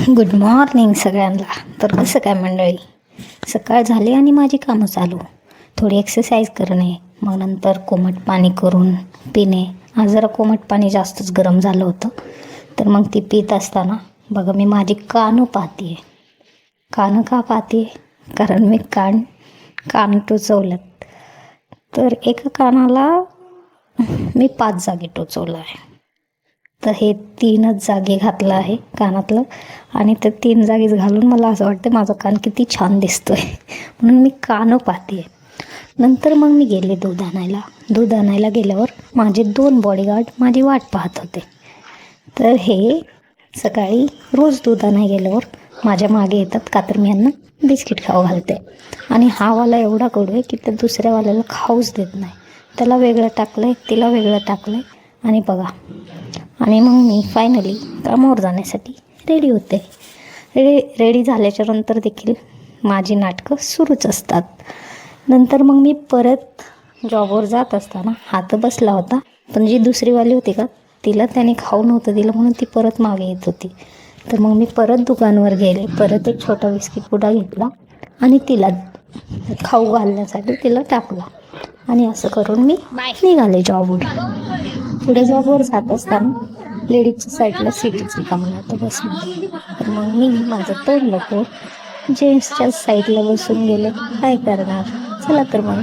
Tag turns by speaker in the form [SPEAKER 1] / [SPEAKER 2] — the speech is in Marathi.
[SPEAKER 1] गुड मॉर्निंग सगळ्यांना. तर कसं काय मंडळी, सकाळ झाली आणि माझी कामं चालू. थोडी एक्सरसाइज करणे, मग नंतर कोमट पाणी करून पिणे. आज जरा कोमट पाणी जास्तच गरम झालं होतं, तर मग ती पित असताना बघा मी माझी कानं पाहते आहे. कानं का पाहते? कारण मी कान टोचवलं. तर एका कानाला मी 5 जागी टोचवलं आहे. तर हे 3च जागी घातलं आहे कानातलं, आणि ते 3 जागीच घालून मला असं वाटतं माझा कान किती छान दिसतो आहे. म्हणून मी कानं पाहते आहे. नंतर मग मी गेले दूध आणायला गेल्यावर माझे 2 बॉडीगार्ड माझी वाट पाहत होते. तर हे सकाळी रोज दूध आणायला गेल्यावर माझ्या मागे येतात, का तर मी यांना बिस्किट खाऊ घालते. आणि हा वाला एवढा कडू आहे की ते दुसऱ्यावाल्याला खाऊच देत नाही. त्याला वेगळं टाकलं आहे, तिला वेगळं टाकलं आहे. आणि बघा, आणि मग मी फायनली कामावर जाण्यासाठी रेडी होते. रेडी झाल्याच्या नंतर देखील माझी नाटकं सुरूच असतात. नंतर मग मी परत जॉबवर जात असताना हात बसला होता, पण जी दुसरीवाली होती का तिला त्याने खाऊ नव्हतं दिलं, म्हणून ती परत मागे येत होती. तर मग मी परत दुकानवर गेले, परत एक छोटा बिस्किट पुडा घेतला आणि तिला खाऊ घालण्यासाठी तिला टाकला. आणि असं करून मी निघाले जॉबवर. पुढे जॉबवर जात असताना लेडीजच्या साईडला सीटच रिकामी होतं बसमध्ये. तर मग मी माझं तोंड लपवून जेंट्सच्या साईडला बसून गेले. काय करणार, चला तर मग